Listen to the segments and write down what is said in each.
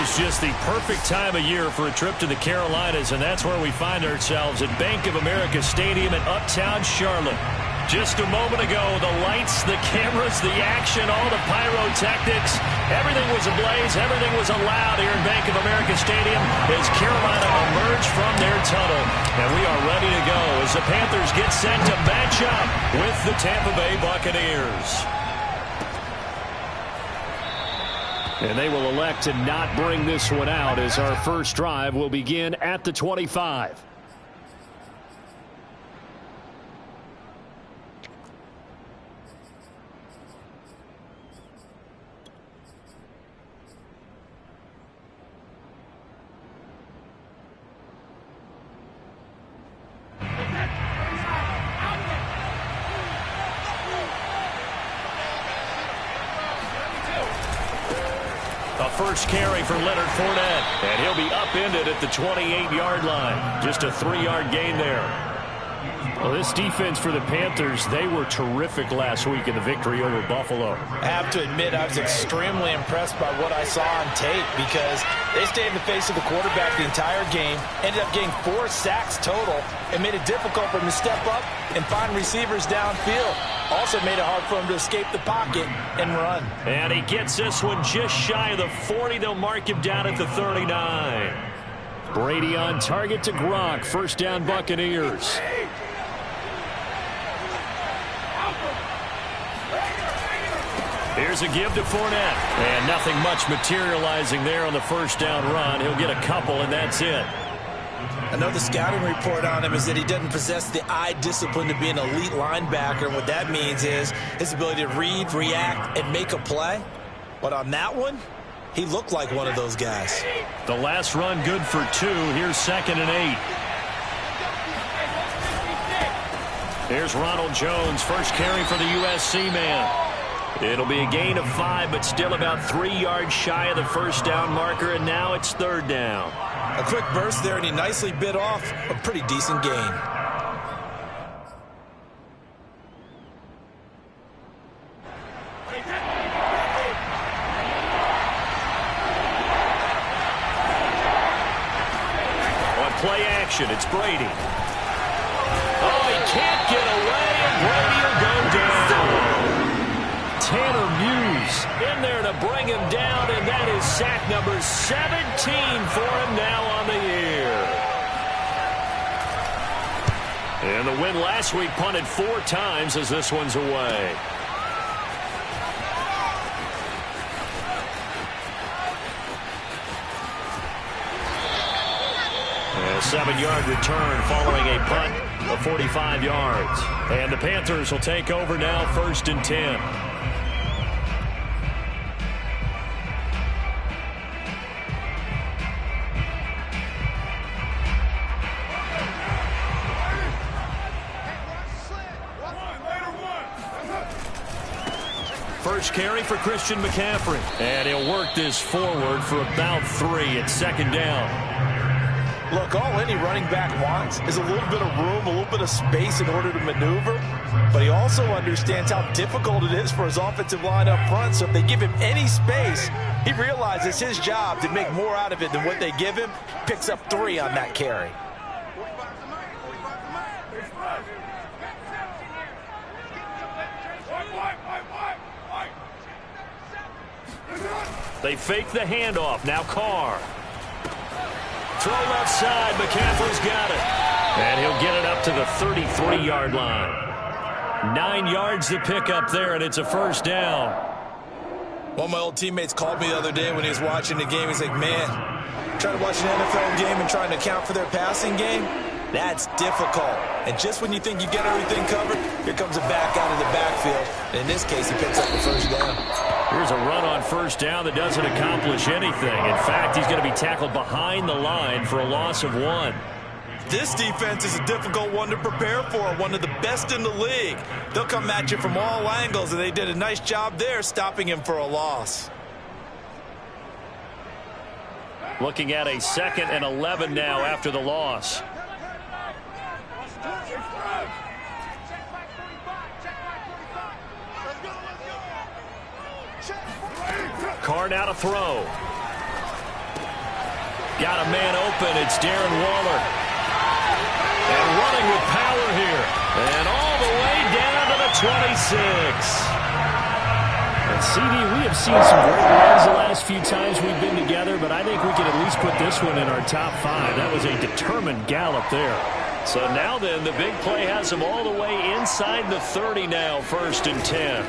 is just the perfect time of year for a trip to the Carolinas, and that's where we find ourselves at Bank of America Stadium in Uptown Charlotte. Just a moment ago, the lights, the cameras, the action, all the pyrotechnics, everything was ablaze, everything was allowed here in Bank of America Stadium as Carolina emerged from their tunnel. And we are ready to go as the Panthers get set to match up with the Tampa Bay Buccaneers. And they will elect to not bring this one out as our first drive will begin at the 25. First carry for Leonard Fournette, and he'll be upended at the 28-yard line. Just a 3-yard gain there. Well, this defense for the Panthers, they were terrific last week in the victory over Buffalo. I have to admit, I was extremely impressed by what I saw on tape because they stayed in the face of the quarterback the entire game, ended up getting 4 sacks total, and made it difficult for him to step up and find receivers downfield. Also made it hard for him to escape the pocket and run. And he gets this one just shy of the 40. They'll mark him down at the 39. Brady on target to Gronk. First down, Buccaneers. Here's a give to Fournette. And nothing much materializing there on the first down run. He'll get a couple, and that's it. Another scouting report on him is that he doesn't possess the eye discipline to be an elite linebacker. And what that means is his ability to read, react, and make a play. But on that one, he looked like one of those guys. The last run good for 2. Here's 2nd and 8. Here's Ronald Jones, first carry for the USC man. It'll be a gain of 5, but still about 3 yards shy of the first down marker, and now it's 3rd down. A quick burst there, and he nicely bit off a pretty decent gain. On play action, it's Brady. Oh, he can't get away, and Brady will go down. Tanner Muse in there to bring him down, and that is sack number 17 for him now on the year. And the win last week punted 4 times as this one's away. A 7-yard return following a punt of 45 yards. And the Panthers will take over now, 1st and 10. First carry for Christian McCaffrey. And he'll work this forward for about 3 at 2nd down. Look, all any running back wants is a little bit of room, a little bit of space in order to maneuver. But he also understands how difficult it is for his offensive line up front. So if they give him any space, he realizes his job to make more out of it than what they give him. Picks up 3 on that carry. They fake the handoff. Now Carr. Throw left side. McCaffrey's got it. And he'll get it up to the 33-yard line. 9 yards to pick up there, and it's a first down. One of my old teammates called me the other day when he was watching the game. He's like, man, trying to watch an NFL game and trying to account for their passing game, that's difficult. And just when you think you get everything covered, here comes a back out of the backfield. And in this case, he picks up the first down. Here's a run on first down that doesn't accomplish anything. In fact, he's going to be tackled behind the line for a loss of 1. This defense is a difficult one to prepare for, one of the best in the league. They'll come at you from all angles, and they did a nice job there stopping him for a loss. Looking at a 2nd and 11 now after the loss. Carr now to throw. Got a man open. It's Darren Waller. And running with power here. And all the way down to the 26. And CD, we have seen some great runs the last few times we've been together, but I think we can at least put this one in our top 5. That was a determined gallop there. So now then, the big play has him all the way inside the 30 now, 1st and 10.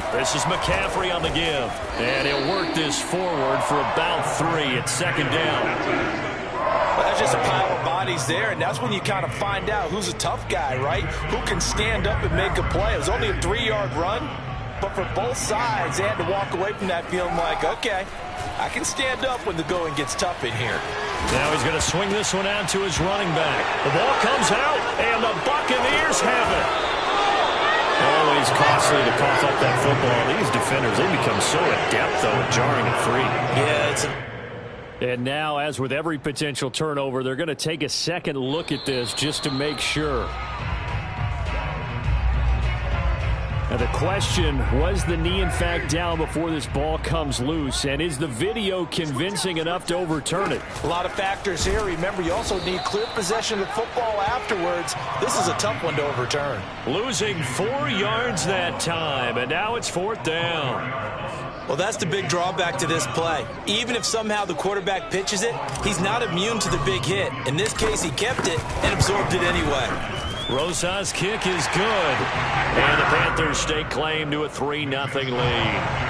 This is McCaffrey on the give. And he'll work this forward for about 3 at 2nd down. Well, that's just a pile of bodies there, and that's when you kind of find out who's a tough guy, right? Who can stand up and make a play. It was only a 3-yard run, but for both sides, they had to walk away from that feeling like, okay, I can stand up when the going gets tough in here. Now he's going to swing this one out to his running back. The ball comes out, and the Buccaneers have it. Always costly to cough up that football. These defenders, they become so adept, though, at jarring it free. Yeah, it's And now, as with every potential turnover, they're going to take a second look at this just to make sure. Now the question, was the knee in fact down before this ball comes loose? And is the video convincing enough to overturn it? a lot of factors here. Remember, you also need clear possession of the football afterwards. This is a tough one to overturn. Losing 4 yards that time, and now it's 4th down. Well, that's the big drawback to this play. Even if somehow the quarterback pitches it, he's not immune to the big hit. In this case, he kept it and absorbed it anyway. Rosas' kick is good. And the Panthers stake claim to a 3-0 lead.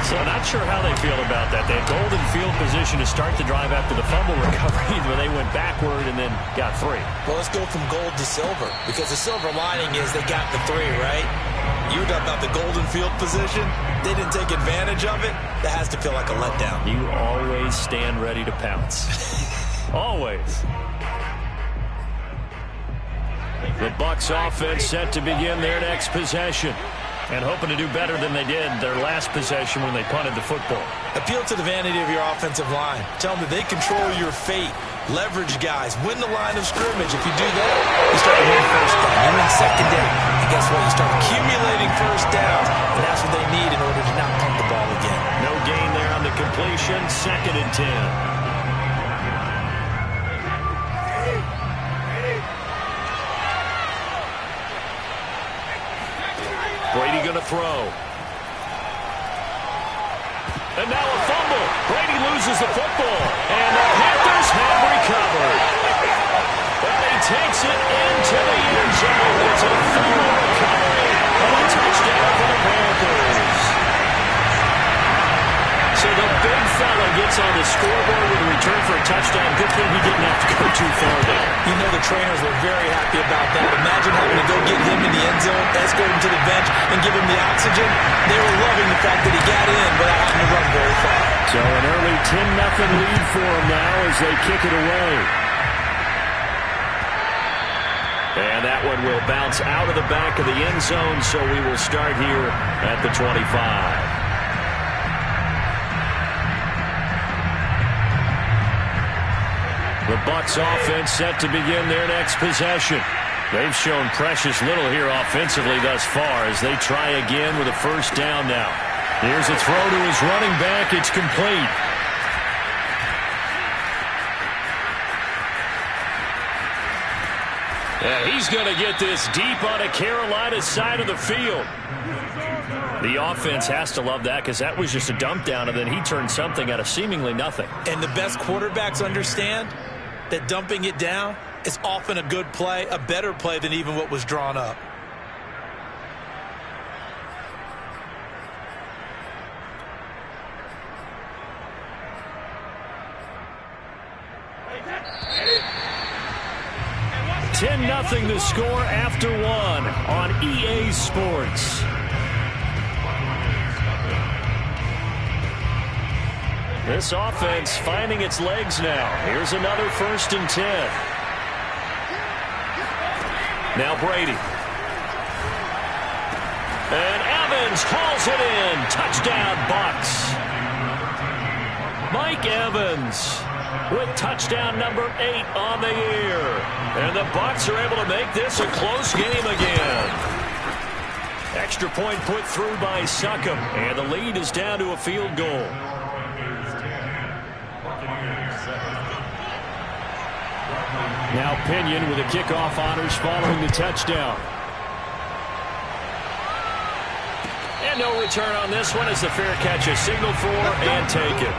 So not sure how they feel about that. They had golden field position to start the drive after the fumble recovery, but they went backward and then got 3. Well, let's go from gold to silver, because the silver lining is they got the 3, right? You were talking about the golden field position. They didn't take advantage of it. That has to feel like a letdown. You always stand ready to pounce. Always. The Bucs offense set to begin their next possession, and hoping to do better than they did their last possession when they punted the football. Appeal to the vanity of your offensive line. Tell them that they control your fate. Leverage guys. Win the line of scrimmage. If you do that, you start to win 1st down. You win 2nd down. And guess what? You start accumulating 1st downs, and that's what they need in order to not punt the ball again. No gain there on the completion. 2nd and 10. Brady going to throw. And now a fumble. Brady loses the football. And the Panthers have recovered. But he takes it into the end zone. It's a full recovery. And a touchdown for the Panthers. So the big fella gets on the scoreboard with a return for a touchdown. Good thing he didn't have to go too far there. You know the trainers were very happy about that. Imagine having to go get him in the end zone, escort him to the bench, and give him the oxygen. They were loving the fact that he got in without having to run very far. So an early 10-0 lead for him now as they kick it away. And that one will bounce out of the back of the end zone, so we will start here at the 25. The Bucs offense set to begin their next possession. They've shown precious little here offensively thus far as they try again with a 1st down now. Here's a throw to his running back. It's complete. And he's going to get this deep on a Carolina side of the field. The offense has to love that because that was just a dump down, and then he turned something out of seemingly nothing. And the best quarterbacks understand that dumping it down is often a good play, a better play than even what was drawn up. $10-0 the score after 1 on EA Sports. This offense finding its legs now. Here's another 1st and 10. Now Brady. And Evans hauls it in. Touchdown, Bucs. Mike Evans with touchdown number 8 on the year. And the Bucs are able to make this a close game again. Extra point put through by Succop. And the lead is down to a field goal. Now Pinion with the kickoff honors following the touchdown. And no return on this one as the fair catch is signaled for and taken.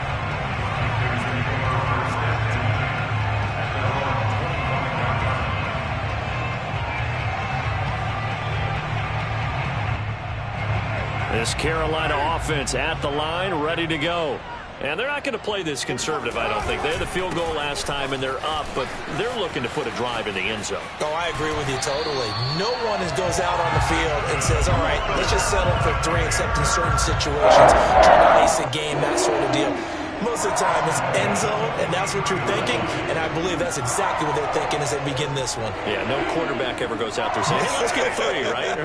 This Carolina offense at the line, ready to go. And they're not going to play this conservative, I don't think. They had the field goal last time, and they're up, but they're looking to put a drive in the end zone. Oh, I agree with you totally. No one goes out on the field and says, all right, let's just settle for 3, except in certain situations, try to ice a game, that sort of deal. Most of the time, it's end zone, and that's what you're thinking, and I believe that's exactly what they're thinking as they begin this one. Yeah, no quarterback ever goes out there saying, hey, let's get 3, right?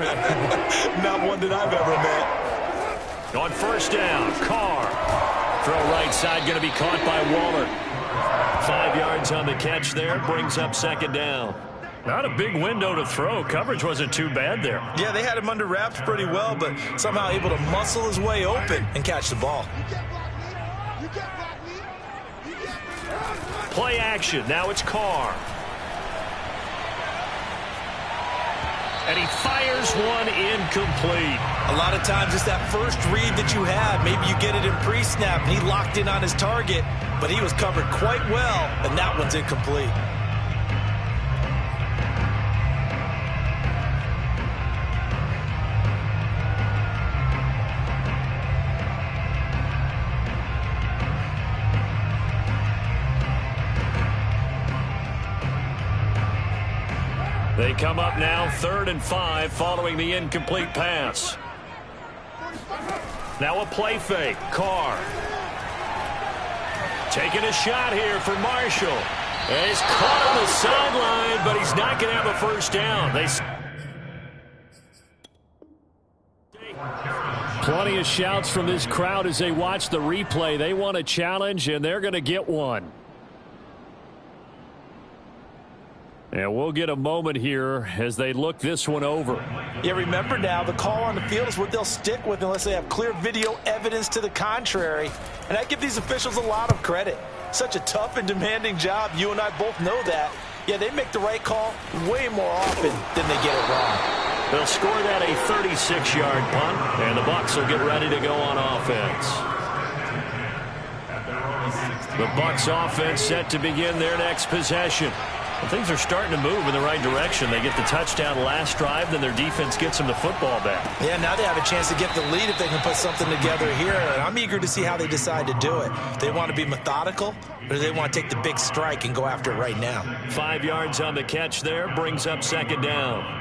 Not one that I've ever met. On first down, Carr. Throw right side, going to be caught by Waller. 5 yards on the catch there, brings up second down. Not a big window to throw. Coverage wasn't too bad there. Yeah, they had him under wraps pretty well, but somehow able to muscle his way open and catch the ball. Play action. Now it's Carr. And he fires one incomplete. A lot of times it's that first read that you have. Maybe you get it in pre-snap, and he locked in on his target, but he was covered quite well, and that one's incomplete. They come up now 3rd and 5 following the incomplete pass. Now a play fake. Carr. Taking a shot here for Marshall. And he's caught on the sideline, but he's not going to have a first down. Plenty of shouts from this crowd as they watch the replay. They want a challenge, and they're going to get one. And we'll get a moment here as they look this one over. Yeah, remember now, the call on the field is what they'll stick with unless they have clear video evidence to the contrary. And I give these officials a lot of credit. Such a tough and demanding job. You and I both know that. Yeah, they make the right call way more often than they get it wrong. They'll score that a 36-yard punt, and the Bucs will get ready to go on offense. The Bucs offense set to begin their next possession. Well, things are starting to move in the right direction. They get the touchdown last drive, then their defense gets them the football back. Yeah, now they have a chance to get the lead if they can put something together here. And I'm eager to see how they decide to do it. They want to be methodical, or do they want to take the big strike and go after it right now? 5 yards on the catch there, brings up second down.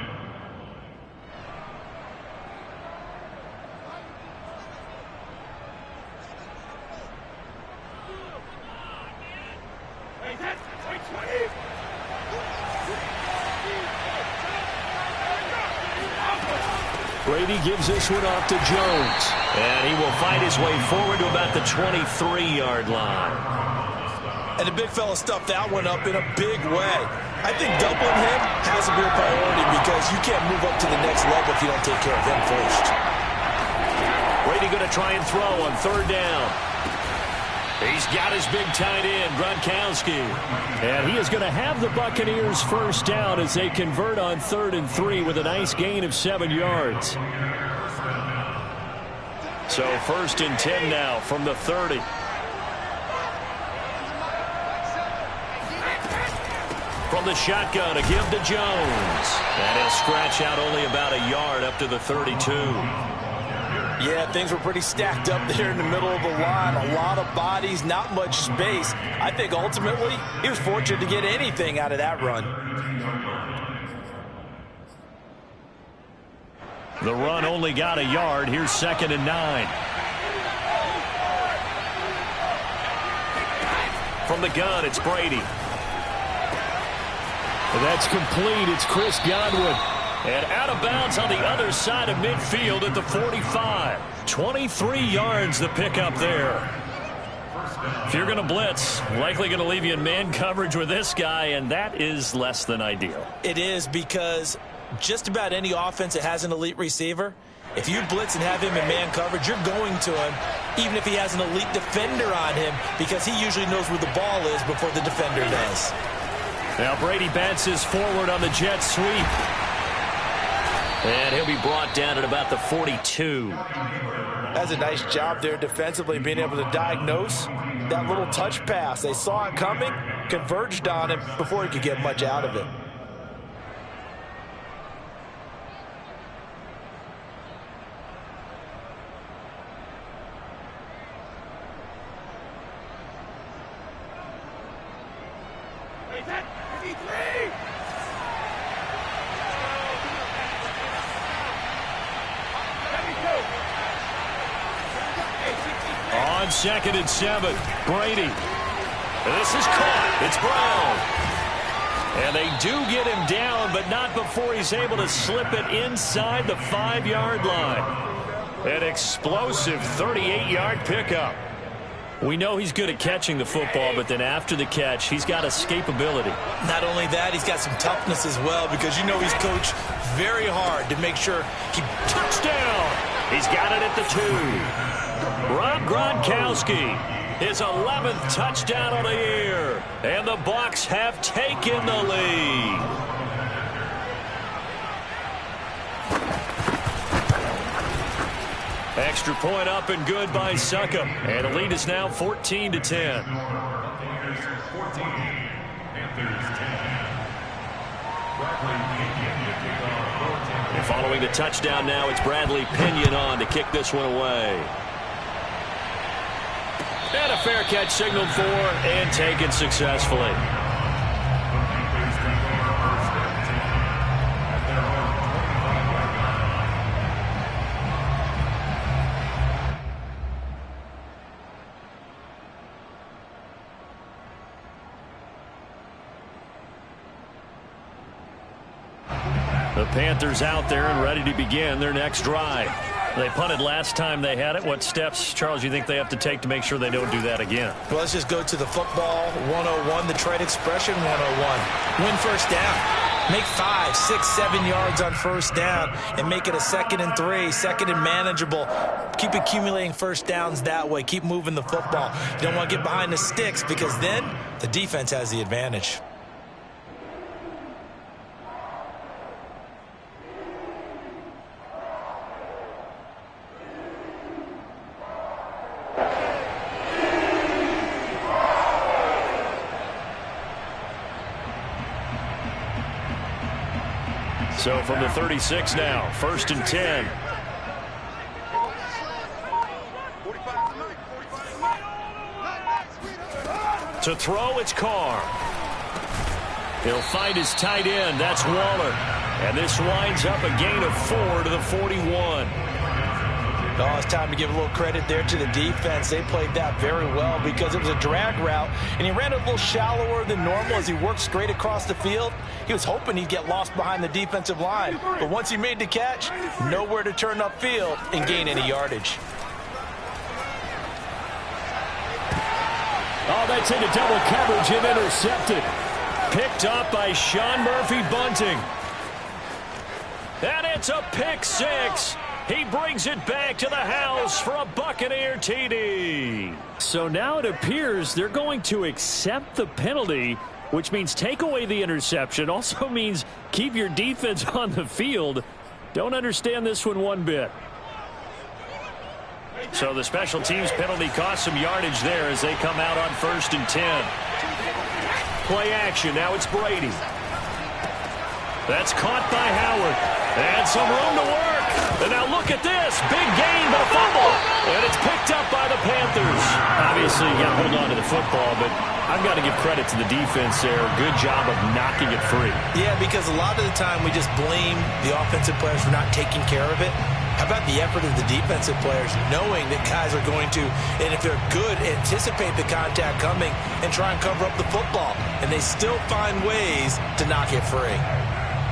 Brady gives this one off to Jones. And he will fight his way forward to about the 23-yard line. And the big fella stuffed that one up in a big way. I think doubling him has to be a priority because you can't move up to the next level if you don't take care of him first. Brady going to try and throw on 3rd down. He's got his big tight end, Gronkowski. And he is going to have the Buccaneers first down as they convert on 3rd and 3 with a nice gain of 7 yards. So 1st and 10 now from the 30. From the shotgun, a give to Jones. And he'll scratch out only about a yard up to the 32. Yeah, things were pretty stacked up there in the middle of the line. A lot of bodies, not much space. I think ultimately he was fortunate to get anything out of that run. The run only got a yard. Here's 2nd and 9. From the gun, it's Brady. And that's complete. It's Chris Godwin. And out of bounds on the other side of midfield at the 45. 23 yards the pickup there. If you're going to blitz, likely going to leave you in man coverage with this guy, and that is less than ideal. It is, because just about any offense that has an elite receiver, If you blitz and have him in man coverage, you're going to him, even if he has an elite defender on him, because he usually knows where the ball is before the defender does. Now Brady bounces forward on the jet sweep. And he'll be brought down at about the 42. That's a nice job there defensively, being able to diagnose that little touch pass. They saw it coming, converged on him before he could get much out of it. On 2nd and 7, Brady. This is caught. It's Brown. And they do get him down, but not before he's able to slip it inside the 5-yard line. An explosive 38-yard pickup. We know he's good at catching the football, but then after the catch, he's got escapability. Not only that, he's got some toughness as well, because you know he's coached very hard to make sure he... Touchdown! He's got it at the 2. Rob Gronkowski, his 11th touchdown of the year, and the Bucs have taken the lead. Extra point up and good by Succop, and the lead is now 14-10. And following the touchdown now, it's Bradley Pinion on to kick this one away. And a fair catch signaled for and taken successfully. The Panthers out there and ready to begin their next drive. They punted last time they had it. What steps, Charles, you think they have to take to make sure they don't do that again? Well, let's just go to the football 101, the trade expression 101. Win first down. Make 5, 6, 7 yards on first down and make it a 2nd and 3, 2nd and manageable. Keep accumulating first downs that way. Keep moving the football. You don't want to get behind the sticks, because then the defense has the advantage. So from the 36 now, 1st and 10. To throw, it's Carr. He'll find his tight end. That's Waller. And this winds up a gain of 4 to the 41. Oh, it's time to give a little credit there to the defense. They played that very well because it was a drag route, and he ran it a little shallower than normal as he worked straight across the field. He was hoping he'd get lost behind the defensive line, but once he made the catch, nowhere to turn upfield and gain any yardage. Oh, that's into double coverage and intercepted. Picked up by Sean Murphy-Bunting. And it's a pick 6. He brings it back to the house for a Buccaneer TD. So now it appears they're going to accept the penalty, which means take away the interception. Also means keep your defense on the field. Don't understand this one bit. So the special teams penalty cost some yardage there as they come out on 1st and 10. Play action. Now it's Brady. That's caught by Howard. And some room to work. And now look at this. Big gain, but a fumble. And it's picked up by the Panthers. Obviously, you got to hold on to the football, but I've got to give credit to the defense there. Good job of knocking it free. Yeah, because a lot of the time we just blame the offensive players for not taking care of it. How about the effort of the defensive players, knowing that guys are going to, and if they're good, anticipate the contact coming and try and cover up the football. And they still find ways to knock it free.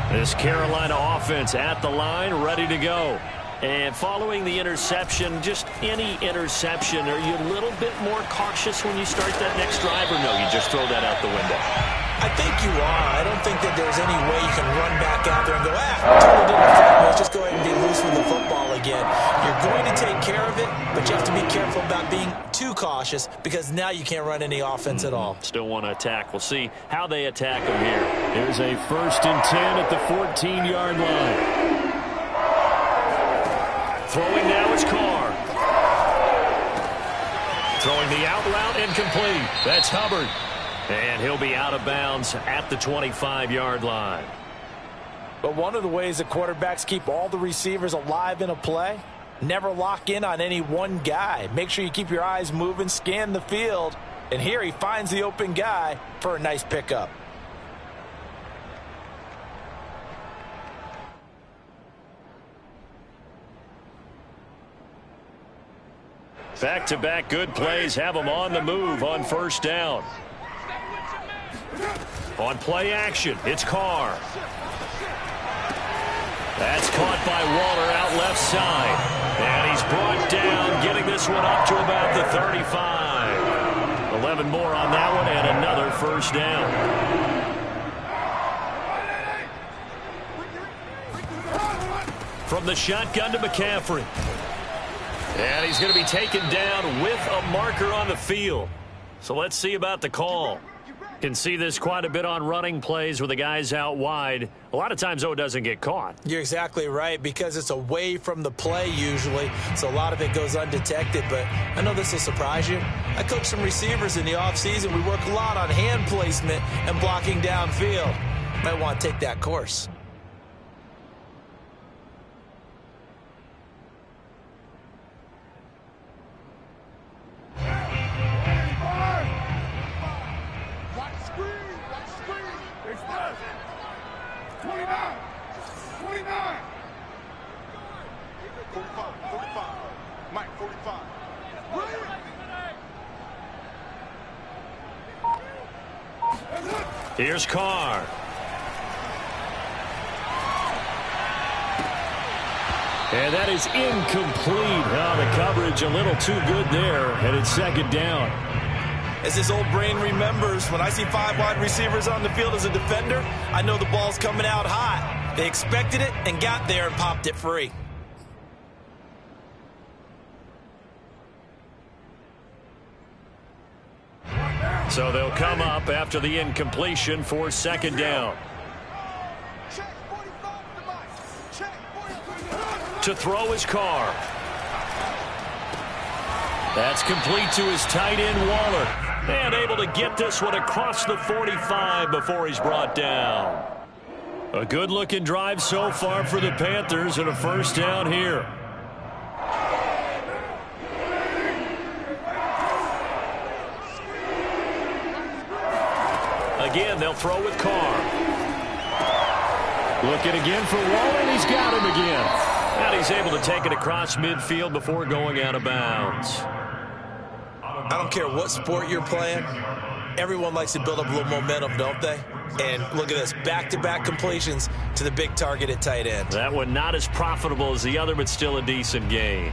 This Carolina offense at the line, ready to go. And following the interception, just any interception, are you a little bit more cautious when you start that next drive, or no, you just throw that out the window? I I think you are. I don't think that there's any way you can run back out there and go, totally didn't affect me. Let's just go ahead and be loose with the football again. You're going to take care of it, but you have to be careful about being too cautious because now you can't run any offense at all. Still want to attack. We'll see how they attack him here. Here's a 1st and 10 at the 14-yard line. Throwing now is Carr. Throwing the out route incomplete. That's Hubbard. And he'll be out of bounds at the 25-yard line. But one of the ways that quarterbacks keep all the receivers alive in a play, never lock in on any one guy. Make sure you keep your eyes moving, scan the field. And here he finds the open guy for a nice pickup. Back-to-back good plays have them on the move on 1st down. On play action, it's Carr. That's caught by Waller out left side. And he's brought down, getting this one up to about the 35. 11 more on that one and another 1st down. From the shotgun to McCaffrey. And he's going to be taken down with a marker on the field. So let's see about the call. Can see this quite a bit on running plays with the guys out wide. A lot of times, though, it doesn't get caught. You're exactly right, because it's away from the play usually, so a lot of it goes undetected. But I know this will surprise you. I coach some receivers in the offseason. We work a lot on hand placement and blocking downfield. Might want to take that course. Here's Carr. And that is incomplete. Oh, the coverage a little too good there, and it's 2nd down. As his old brain remembers, when I see 5 wide receivers on the field as a defender, I know the ball's coming out hot. They expected it and got there and popped it free. So they'll come up after the incompletion for 2nd down. To throw his Carr. That's complete to his tight end, Waller. And able to get this one across the 45 before he's brought down. A good-looking drive so far for the Panthers and a 1st down here. Again, they'll throw with Carr. Looking again for Waller, and he's got him again. And he's able to take it across midfield before going out of bounds. I don't care what sport you're playing. Everyone likes to build up a little momentum, don't they? And look at this, back-to-back completions to the big target at tight end. That one not as profitable as the other, but still a decent gain.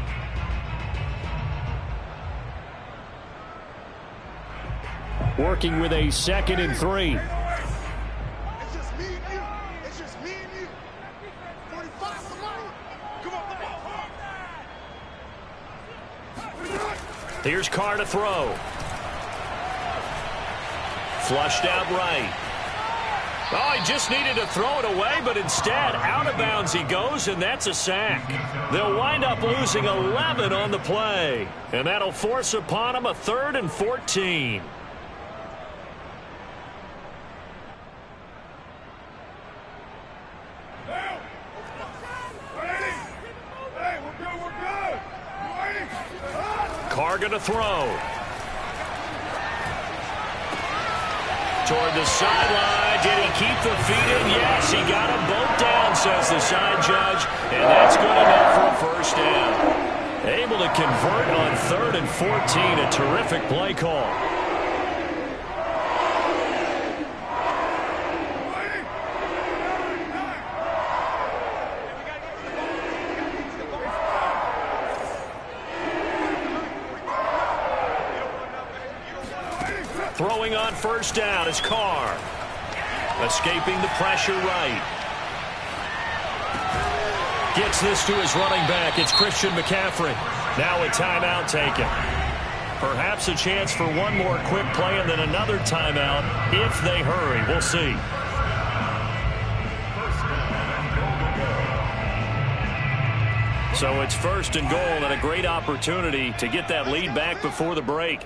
Working with a 2nd and 3. It's just me and you. It's just me and you. 45 for money. Come on. Here's Carr to throw. Flushed out right. Oh, he just needed to throw it away, but instead, out of bounds he goes, and that's a sack. They'll wind up losing 11 on the play, and that'll force upon him a 3rd and 14. Carr going to throw. Toward the sideline. Did he keep the feet in? Yes, he got them both down, says the side judge. And that's good enough for a 1st down. Able to convert on 3rd and 14. A terrific play call. Throwing on 1st down is Carr. Escaping the pressure right. Gets this to his running back. It's Christian McCaffrey. Now a timeout taken. Perhaps a chance for one more quick play and then another timeout if they hurry. We'll see. So it's 1st and goal and a great opportunity to get that lead back before the break.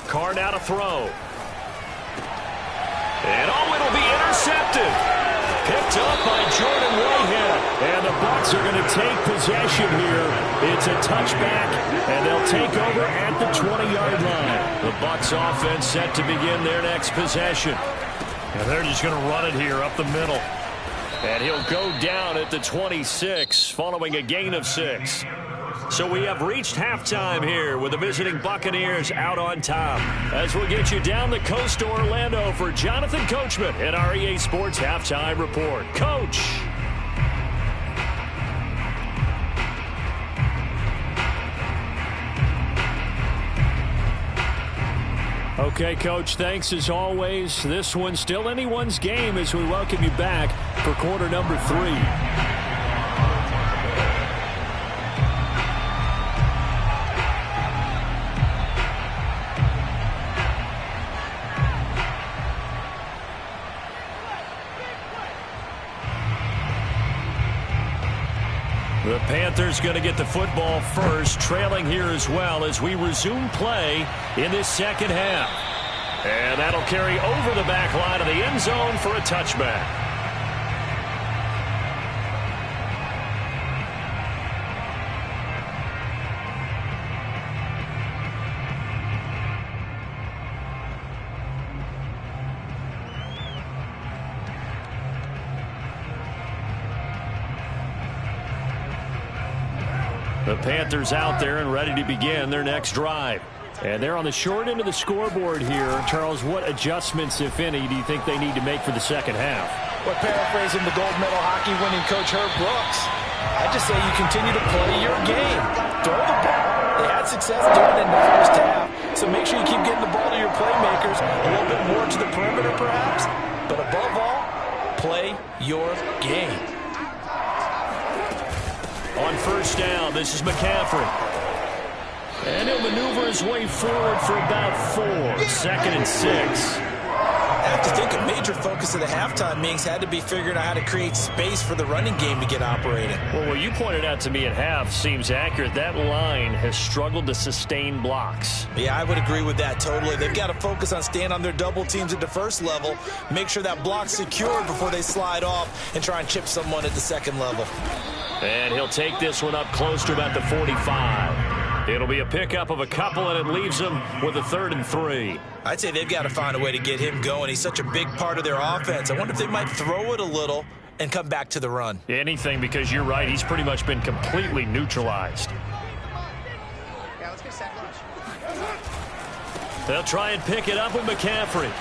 Carr now to throw. And it'll be intercepted. Picked up by Jordan Whitehead. And the Bucs are going to take possession here. It's a touchback, and they'll take over at the 20-yard line. The Bucs offense set to begin their next possession. And they're just going to run it here up the middle. And he'll go down at the 26 following a gain of 6. So we have reached halftime here with the visiting Buccaneers out on top. As we'll get you down the coast to Orlando for Jonathan Coachman at our EA Sports Halftime Report. Coach. Okay, Coach, thanks as always. This one's still anyone's game as we welcome you back for quarter number 3. The Panthers going to get the football first, trailing here as well as we resume play in this second half. And that'll carry over the back line of the end zone for a touchback. The Panthers out there and ready to begin their next drive. And they're on the short end of the scoreboard here. Charles, what adjustments, if any, do you think they need to make for the second half? Well, paraphrasing the gold medal hockey winning coach Herb Brooks, I just say you continue to play your game. Throw the ball. They had success doing it in the first half, so make sure you keep getting the ball to your playmakers, a little bit more to the perimeter perhaps, but above all, play your game. On first down, this is McCaffrey. And he'll maneuver his way forward for about 4. 2nd and 6. I have to think a major focus of the halftime meetings had to be figuring out how to create space for the running game to get operating. Well, what you pointed out to me at half seems accurate. That line has struggled to sustain blocks. Yeah, I would agree with that totally. They've got to focus on staying on their double teams at the first level, make sure that block's secured before they slide off and try and chip someone at the second level. And he'll take this one up close to about the 45. It'll be a pickup of a couple, and it leaves them with a 3rd and 3. I'd say they've got to find a way to get him going. He's such a big part of their offense. I wonder if they might throw it a little and come back to the run. Anything, because you're right. He's pretty much been completely neutralized. Yeah, let's get set. They'll try and pick it up with McCaffrey.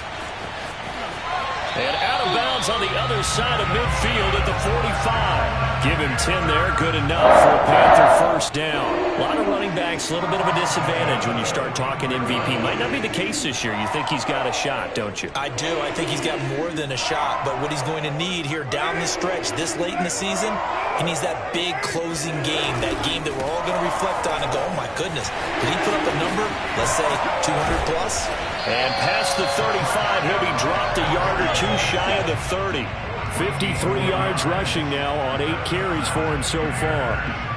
And out of bounds on the other side of midfield at the 45. Give him 10 there. Good enough for a Panther first down. A lot of running backs, a little bit of a disadvantage when you start talking MVP. Might not be the case this year. You think he's got a shot, don't you? I do. I think he's got more than a shot. But what he's going to need here down the stretch this late in the season, he needs that big closing game. That game that we're all going to reflect on and go, oh, my goodness. Did he put up a number, let's say, 200 plus? And past the 35, he'll be dropped a yard or 2 shy of the 30. 53 yards rushing now on 8 carries for him so far.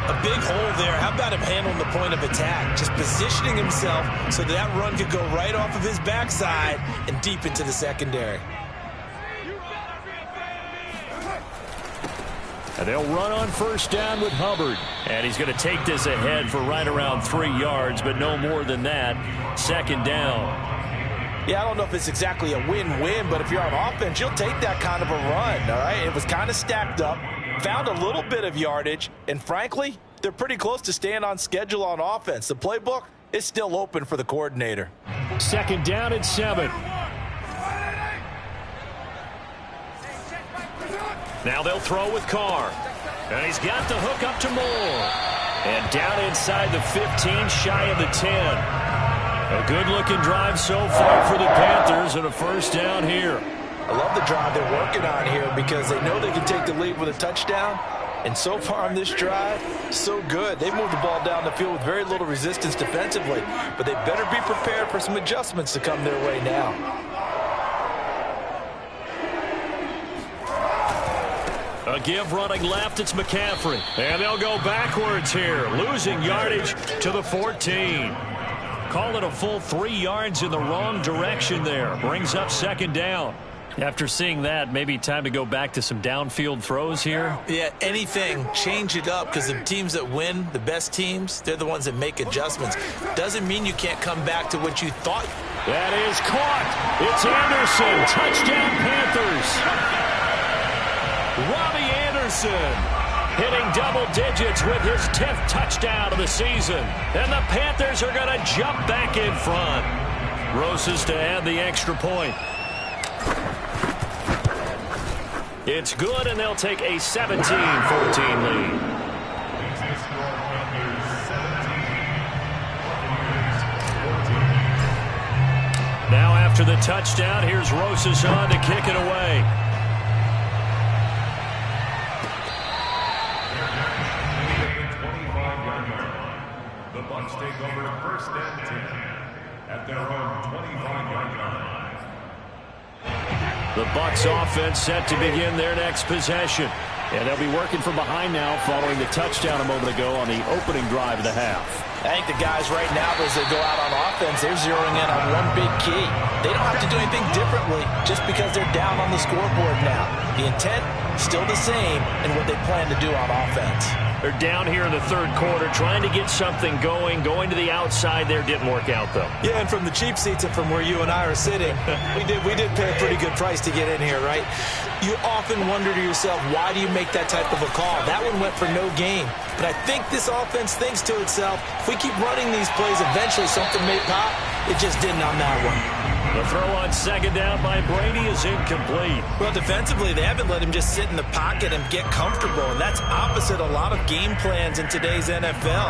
A big hole there. How about him handling the point of attack? Just positioning himself so that run could go right off of his backside and deep into the secondary. And they'll run on first down with Hubbard. And he's going to take this ahead for right around 3 yards, but no more than that. 2nd down. Yeah, I don't know if it's exactly a win-win, but if you're on offense, you'll take that kind of a run, all right? It was kind of stacked up, found a little bit of yardage, and frankly, they're pretty close to staying on schedule on offense. The playbook is still open for the coordinator. 2nd down and 7. Now they'll throw with Carr. And he's got the hook up to Moore. And down inside the 15, shy of the 10. A good-looking drive so far for the Panthers and a first down here. I love the drive they're working on here because they know they can take the lead with a touchdown. And so far on this drive, so good. They moved the ball down the field with very little resistance defensively. But they better be prepared for some adjustments to come their way now. A give running left, it's McCaffrey. And they'll go backwards here, losing yardage to the 14. Call it a full 3 yards in the wrong direction there. Brings up second down. After seeing that, maybe time to go back to some downfield throws here. Yeah, anything. Change it up because the teams that win, the best teams, they're the ones that make adjustments. Doesn't mean you can't come back to what you thought. That is caught. It's Anderson. Touchdown Panthers. Robbie Anderson hitting double digits with his 10th touchdown of the season. And the Panthers are going to jump back in front. Roses to add the extra point. It's good, and they'll take a 17-14 lead. Now after the touchdown, here's Roses on to kick it away. The Bucs take over first and 10 at their own 25-yard line. The Bucs offense set to begin their next possession. And they'll be working from behind now following the touchdown a moment ago on the opening drive of the half. I think the guys right now, as they go out on offense, they're zeroing in on one big key. They don't have to do anything differently just because they're down on the scoreboard now. The intent, still the same in what they plan to do on offense. They're down here in the third quarter trying to get something going to the outside there. Didn't work out, though. Yeah, and from the cheap seats and from where you and I are sitting, we did pay a pretty good price to get in here, right? You often wonder to yourself, why do you make that type of a call? That one went for no gain. But I think this offense thinks to itself, if we keep running these plays, eventually something may pop. It just didn't on that one. The throw on second down by Brady is incomplete. Well, defensively, they haven't let him just sit in the pocket and get comfortable, and that's opposite a lot of game plans in today's NFL.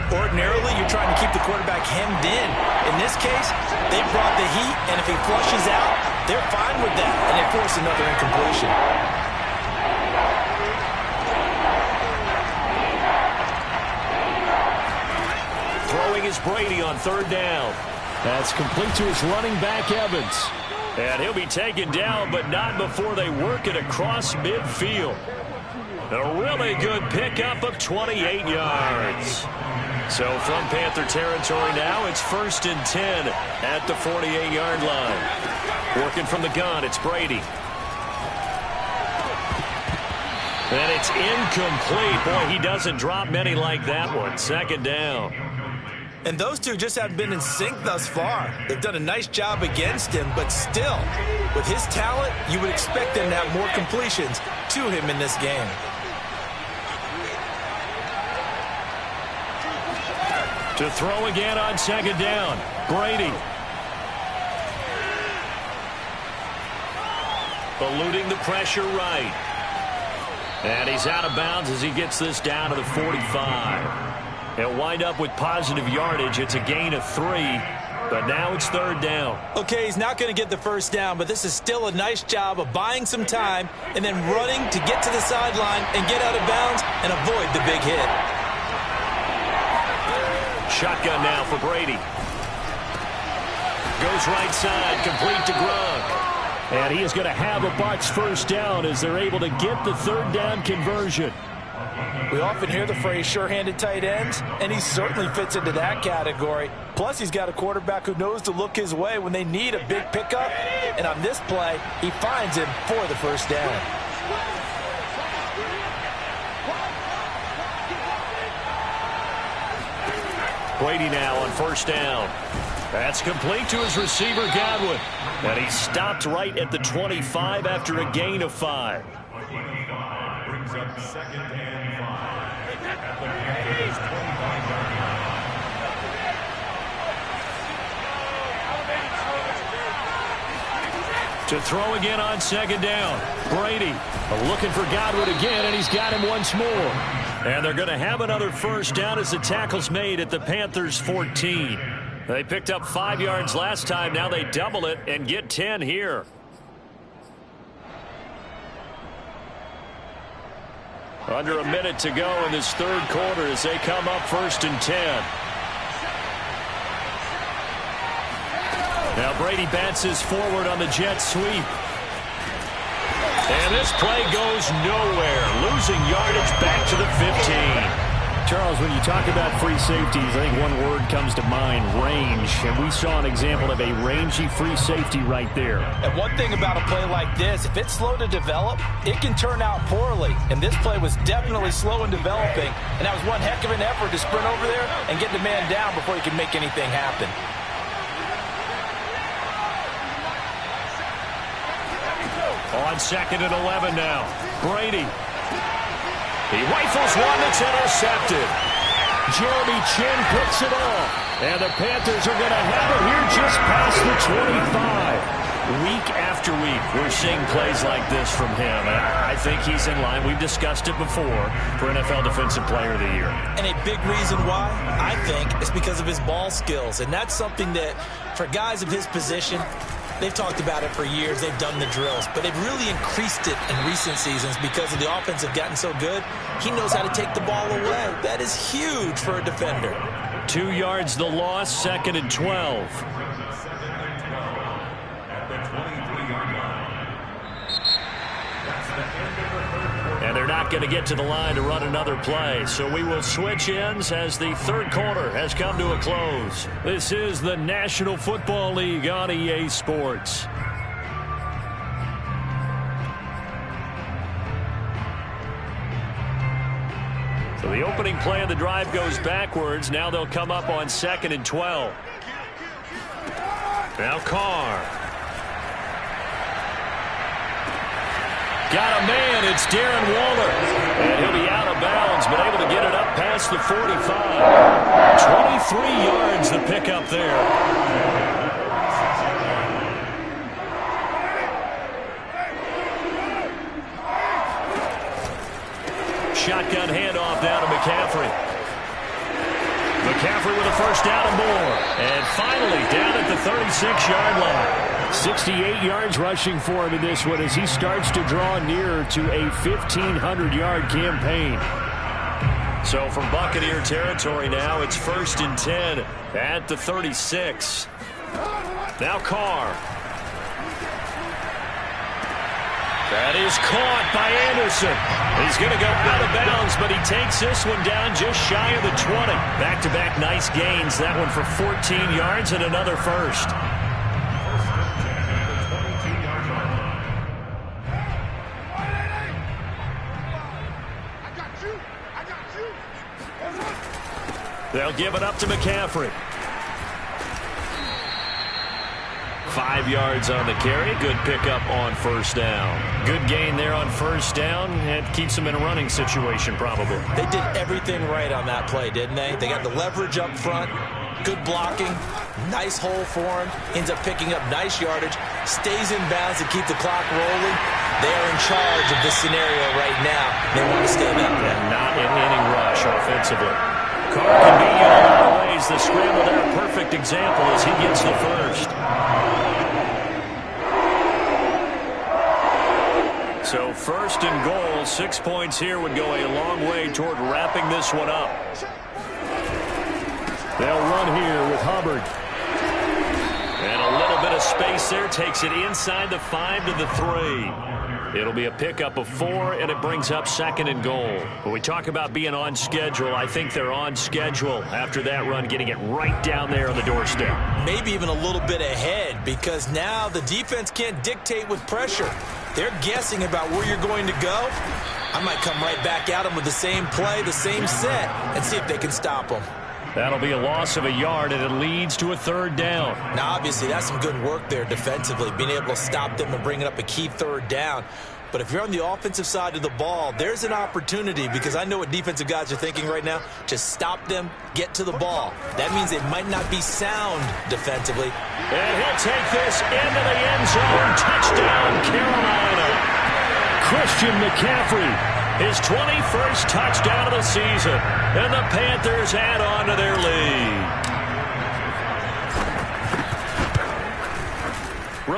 Ordinarily, you're trying to keep the quarterback hemmed in. In this case, they brought the heat, and if he flushes out, they're fine with that, and they force another incompletion. Throwing is Brady on third down. That's complete to his running back, Evans. And he'll be taken down, but not before they work it across midfield. A really good pickup of 28 yards. So from Panther territory now, it's 1st and 10 at the 48-yard line. Working from the gun, it's Brady. And it's incomplete. Boy, he doesn't drop many like that one. Second down. And those two just haven't been in sync thus far. They've done a nice job against him, but still, with his talent, you would expect them to have more completions to him in this game. To throw again on second down, Brady. Eluding the pressure right. And he's out of bounds as he gets this down to the 45. He'll wind up with positive yardage. It's a gain of 3, but now it's third down. Okay, he's not going to get the first down, but this is still a nice job of buying some time and then running to get to the sideline and get out of bounds and avoid the big hit. Shotgun now for Brady. Goes right side, complete to Gronk. And he is going to have a Bucs first down as they're able to get the third down conversion. We often hear the phrase sure-handed tight ends, and he certainly fits into that category. Plus, he's got a quarterback who knows to look his way when they need a big pickup. And on this play, he finds him for the first down. Brady now on first down. That's complete to his receiver, Godwin. And he stopped right at the 25 after a gain of 5. Brings up 2nd and 5 at the Panthers' 25-yard line. To throw again on second down. Brady looking for Godwin again, and he's got him once more. And they're going to have another first down as the tackle's made at the Panthers' 14. They picked up 5 yards last time. Now they double it and get 10 here. Under a minute to go in this third quarter as they come up 1st and 10. Now Brady bounces forward on the jet sweep. And this play goes nowhere. Losing yardage back to the 15. Charles, when you talk about free safeties, I think one word comes to mind, range. And we saw an example of a rangy free safety right there. And one thing about a play like this, if it's slow to develop, it can turn out poorly. And this play was definitely slow in developing. And that was one heck of an effort to sprint over there and get the man down before he could make anything happen. On 2nd and 11 now. Brady. He rifles one that's intercepted. Jeremy Chinn picks it off. And the Panthers are going to have it here just past the 25. Week after week, we're seeing plays like this from him. And I think he's in line. We've discussed it before for NFL Defensive Player of the Year. And a big reason why, I think, is because of his ball skills. And that's something that, for guys of his position, they've talked about it for years. They've done the drills. But they've really increased it in recent seasons because of the offense have gotten so good. He knows how to take the ball away. That is huge for a defender. 2 yards the loss, 2nd and 12. And they're not going to get to the line to run another play. So we will switch ends as the third quarter has come to a close. This is the National Football League on EA Sports. So the opening play of the drive goes backwards. Now they'll come up on 2nd and 12. Now Carr. Got a man, it's Darren Waller. And he'll be out of bounds, but able to get it up past the 45. 23 yards the pickup there. Shotgun handoff down to McCaffrey. McCaffrey with a first down and more. And finally down at the 36-yard line. 68 yards rushing for him in this one as he starts to draw nearer to a 1,500-yard campaign. So from Buccaneer territory now, it's 1st and 10 at the 36. Now Carr. That is caught by Anderson. He's going to go out of bounds, but he takes this one down just shy of the 20. Back-to-back nice gains. That one for 14 yards and another first. They'll give it up to McCaffrey. 5 yards on the carry. Good pickup on first down. Good gain there on first down. And keeps them in a running situation probably. They did everything right on that play, didn't they? They got the leverage up front. Good blocking. Nice hole for him. Ends up picking up nice yardage. Stays in bounds to keep the clock rolling. They are in charge of this scenario right now. They want to stay that way. And not an inning rush offensively. Carr convenient in a lot of ways. The scramble there, a perfect example as he gets the first. So 1st and goal, 6 points here would go a long way toward wrapping this one up. They'll run here with Hubbard. And a little bit of space there, takes it inside the 5 to the 3. It'll be a pickup of 4, and it brings up 2nd and goal. When we talk about being on schedule, I think they're on schedule after that run, getting it right down there on the doorstep. Maybe even a little bit ahead, because now the defense can't dictate with pressure. They're guessing about where you're going to go. I might come right back at them with the same play, the same set, and see if they can stop them. That'll be a loss of a yard, and it leads to a 3rd down. Now, obviously, that's some good work there defensively, being able to stop them and bringing up a key 3rd down. But if you're on the offensive side of the ball, there's an opportunity, because I know what defensive guys are thinking right now. Just stop them, get to the ball. That means they might not be sound defensively. And he'll take this into the end zone. Touchdown, Carolina. Christian McCaffrey. His 21st touchdown of the season. And the Panthers add on to their lead.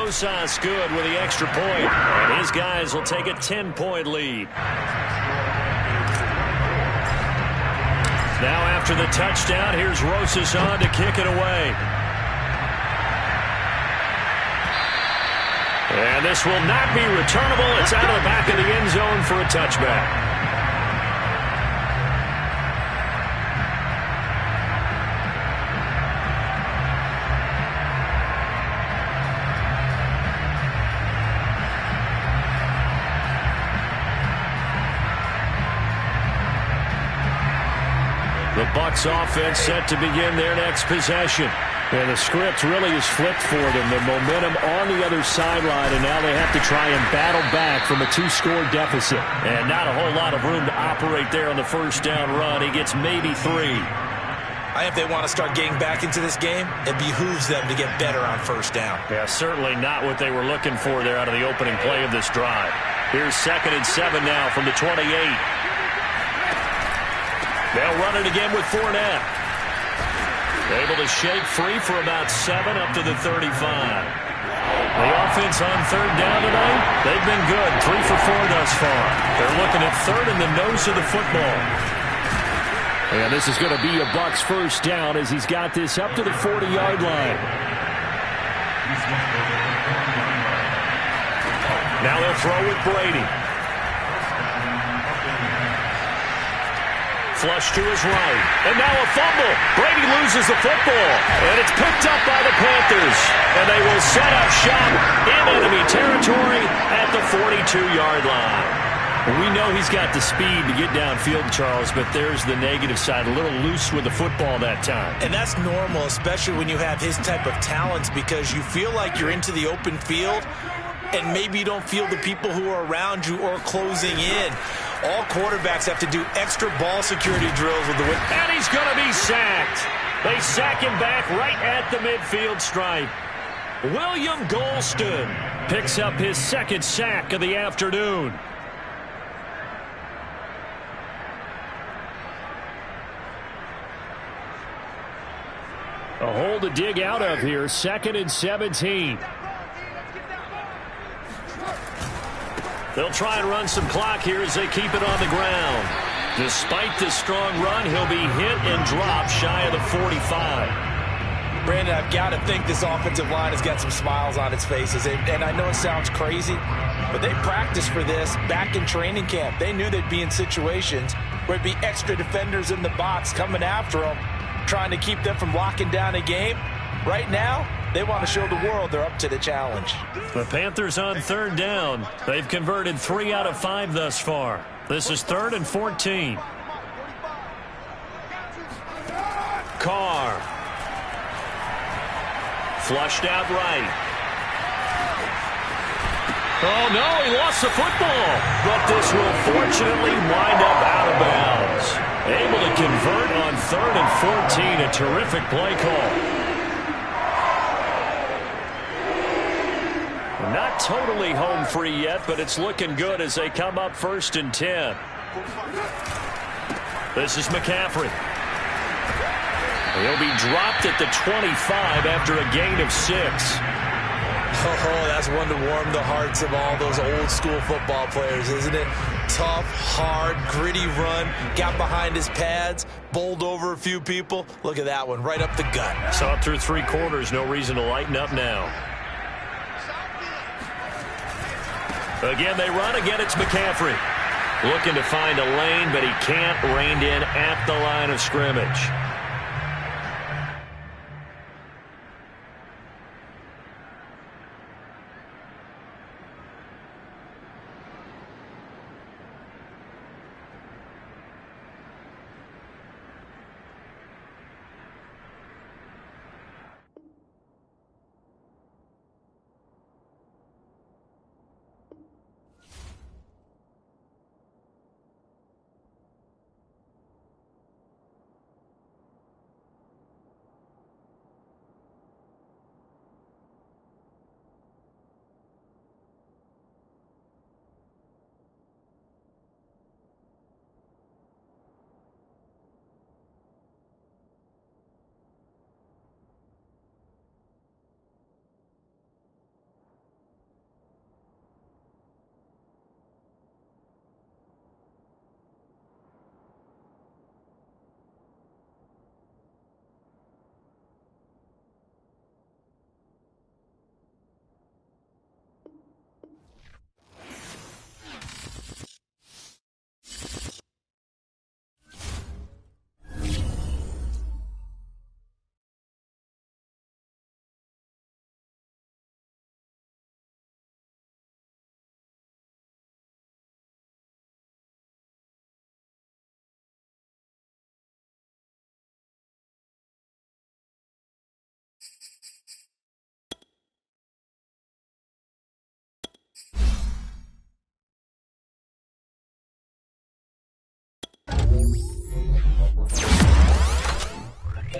Rosas good with the extra point, and his guys will take a 10-point lead. Now after the touchdown, here's Rosas on to kick it away. And this will not be returnable. It's out of the back of the end zone for a touchback. The Bucs offense set to begin their next possession. And the script really is flipped for them. The momentum on the other sideline, and now they have to try and battle back from a 2-score deficit. And not a whole lot of room to operate there on the first down run. He gets maybe 3. I think if they want to start getting back into this game, it behooves them to get better on first down. Yeah, certainly not what they were looking for there out of the opening play of this drive. Here's 2nd and 7 now from the 28. They'll run it again with Fournette. Able to shake free for about 7 up to the 35. The offense on 3rd down tonight, they've been good. 3 for 4 thus far. They're looking at 3rd in the nose of the football. And this is going to be a Bucs first down as he's got this up to the 40-yard line. Now they'll throw with Brady. Flush to his right. And now a fumble. Brady loses the football. And it's picked up by the Panthers. And they will set up shop in enemy territory at the 42-yard line. We know he's got the speed to get downfield, Charles, but there's the negative side. A little loose with the football that time. And that's normal, especially when you have his type of talents, because you feel like you're into the open field and maybe you don't feel the people who are around you or closing in. All quarterbacks have to do extra ball security drills with the win. And he's going to be sacked. They sack him back right at the midfield stripe. William Golston picks up his 2nd sack of the afternoon. A hole to dig out of here. 2nd and 17. They'll try and run some clock here as they keep it on the ground. Despite this strong run, he'll be hit and dropped shy of the 45. Brandon, I've got to think this offensive line has got some smiles on its faces. And I know it sounds crazy, but they practiced for this back in training camp. They knew they'd be in situations where it'd be extra defenders in the box coming after them, trying to keep them from locking down a game. Right now, they want to show the world they're up to the challenge. The Panthers on 3rd down. They've converted 3 out of 5 thus far. This is 3rd and 14. Carr. Flushed out right. Oh, no, he lost the football. But this will fortunately wind up out of bounds. Able to convert on 3rd and 14. A terrific play call. Not totally home free yet, but it's looking good as they come up 1st and 10. This is McCaffrey. He'll be dropped at the 25 after a gain of 6. Oh, that's one to warm the hearts of all those old school football players, isn't it? Tough, hard, gritty run. Got behind his pads, bowled over a few people. Look at that one, right up the gut. Saw it through 3 quarters. No reason to lighten up now. Again, they run. Again, it's McCaffrey. Looking to find a lane, but he can't. Reined in at the line of scrimmage.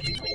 it.